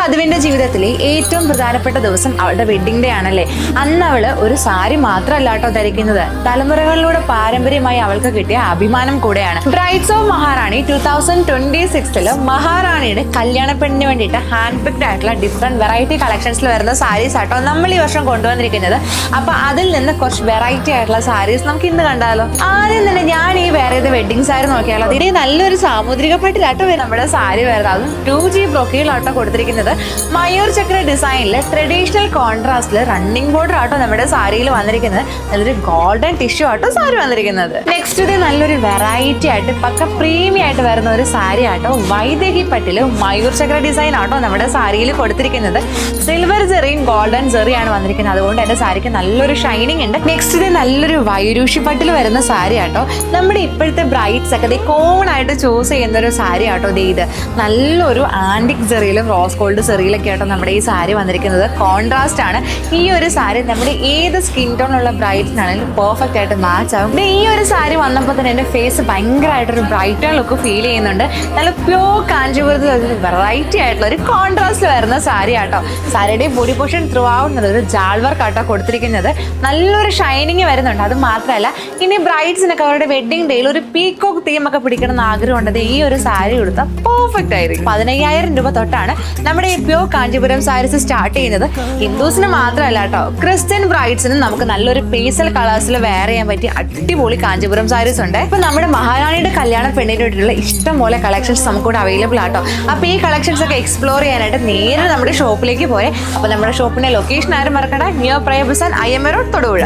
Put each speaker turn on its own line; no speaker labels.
വധുവിന്റെ ജീവിതത്തിലെ ഏറ്റവും പ്രധാനപ്പെട്ട ദിവസം അവളുടെ വെഡിങ് ഡേ ആണല്ലേ. അന്ന് അവള് ഒരു സാരി മാത്രമല്ല കേട്ടോ ധരിക്കുന്നത്, തലമുറകളിലൂടെ പാരമ്പര്യമായി അവൾക്ക് കിട്ടിയ അഭിമാനം കൂടെയാണ്. ബ്രൈഡ്സ് ഓഫ് മഹാറാണി 2026 മഹാറാണിയുടെ കല്യാണ പെണ്ണിന് വേണ്ടിയിട്ട് ഹാൻഡ് പിക്ഡ് ആയിട്ടുള്ള ഡിഫറെന്റ് വെറൈറ്റി കളക്ഷൻസിൽ വരുന്ന സാരീസ് ആട്ടോ നമ്മൾ ഈ വർഷം കൊണ്ടുവന്നിരിക്കുന്നത്. അപ്പൊ അതിൽ നിന്ന് കുറച്ച് വെറൈറ്റി ആയിട്ടുള്ള സാരീസ് നമുക്ക് ഇന്ന് കണ്ടാലോ. ആദ്യം തന്നെ ഞാൻ ഈ വേറെ വെഡിങ് സാരി നോക്കിയാലോ. ഇതിന് നല്ലൊരു സാമുദ്രിക പട്ടിലാട്ടോ നമ്മുടെ സാരി വരുന്നത്. അതും 2G ബ്രോക്കിയിലാട്ടോ കൊടുത്തിരിക്കുന്നത്. മയൂർ ചക്ര ഡിസൈനിൽ ട്രഡീഷണൽ കോൺട്രാസ്റ്റില് റണ്ണിങ് ബോർഡർ ആട്ടോ നമ്മുടെ സാരിയിൽ വന്നിരിക്കുന്നത്. നല്ലൊരു ഗോൾഡൻ ടിഷ്യൂ ആട്ടോ സാരി വന്നിരിക്കുന്നത്. നെക്സ്റ്റ് ഇത് നല്ലൊരു വെറൈറ്റി ആയിട്ട് പക്ക പ്രീമിയം ആയിട്ട് വരുന്ന ഒരു സാരി ആട്ടോ. വൈദേഹി പട്ടില് മയൂർ ചക്ര ഡിസൈൻ ആട്ടോ നമ്മുടെ സാരിയിൽ കൊടുത്തിരിക്കുന്നത്. സിൽവർ ജെറിയും ഗോൾഡൻ ജെറിയാണ് വന്നിരിക്കുന്നത്. അതുകൊണ്ട് എന്റെ സാരിക്ക് നല്ലൊരു ഷൈനിങ് ഉണ്ട്. നെക്സ്റ്റ് ഇത് നല്ലൊരു വൈരൂഷി പട്ടിൽ വരുന്ന സാരി ആട്ടോ. നമ്മുടെ ഇപ്പോഴത്തെ ബ്രൈഡ്സ് ഒക്കെ കോമൺ ആയിട്ട് ചൂസ് ചെയ്യുന്ന ഒരു സാരി ആട്ടോ. ഇത് നല്ലൊരു ആന്റിക് ജെറിയിലും റോസ് ഗോൾഡ് ജെറിയിലൊക്കെ ആട്ടോ നമ്മുടെ ഈ സാരി വന്നിരിക്കുന്നത്. കോൺട്രാസ്റ്റ് ആണ്. ഈ ഒരു സാരി നമ്മുടെ ഏത് സ്കിൻ ടോണുള്ള ബ്രൈഡ്സിനാണെങ്കിലും പെർഫെക്റ്റ് ആയിട്ട് മാച്ച് ആവും. ഈ ഒരു സാരി വന്നപ്പോൾ തന്നെ എൻ്റെ ഫേസ് ഭയങ്കരമായിട്ടൊരു ബ്രൈറ്റൺ ലുക്ക് ഫീൽ ചെയ്യുന്നുണ്ട്. നല്ല പ്യോർ കാഞ്ചീപുരത്തിൽ ഒരു വെറൈറ്റി ആയിട്ടുള്ള ഒരു കോൺട്രാസ്റ്റ് വരുന്ന സാരി ആട്ടോ. സാരിയുടെ ബോഡി പോർഷൻ ത്രൂ ആവുന്നത് ഒരു ജാൾ വർക്ക് ആട്ടോ കൊടുത്തിരിക്കുന്നത്. നല്ലൊരു ഷൈനിങ് വരുന്നുണ്ട്. അത് മാത്രമല്ല ഇനി ബ്രൈഡ്സിനൊക്കെ അവരുടെ വെഡിങ് ഡേയിൽ ഒരു പീക്കോക്ക് തീം ഒക്കെ പിടിക്കണം എന്ന് ആഗ്രഹമുണ്ട്. ഈ ഒരു സാരി കൊടുത്താൽ പെർഫെക്റ്റ് ആയിരിക്കും. 15,000 രൂപ തൊട്ടാണ് നമ്മുടെ ഈ പ്യോർ കാഞ്ചീപുരം സാരീസ് സ്റ്റാർട്ട് ചെയ്യുന്നത്. ഹിന്ദുസിന് മാത്രമല്ല കേട്ടോ, ക്രിസ്ത്യൻ ബ്രൈഡ്സിനും നമുക്ക് നല്ലൊരു പേസൽ കളേഴ്സിൽ വെയർ ചെയ്യാൻ പറ്റിയ അടിപൊളി കാഞ്ചീപുരം സാരീസ് ഉണ്ട്. ഇപ്പൊ നമ്മുടെ മഹാറാണിയുടെ കല്യാണ പെണ്ണിന് വേണ്ടിയിട്ടുള്ള ഇഷ്ടംപോലെ കളക്ഷൻസ് നമുക്കിവിടെ അവൈലബിൾ ആട്ടോ. അപ്പൊ ഈ കളക്ഷൻസ് ഒക്കെ എക്സ്പ്ലോർ ചെയ്യാനായിട്ട് നേരെ നമ്മുടെ ഷോപ്പിലേക്ക് പോരെ. അപ്പൊ നമ്മുടെ ഷോപ്പിന്റെ ലൊക്കേഷൻ ആരും മറക്കണ്ട, near Praya Bazar, IMA road, Thodupuzha.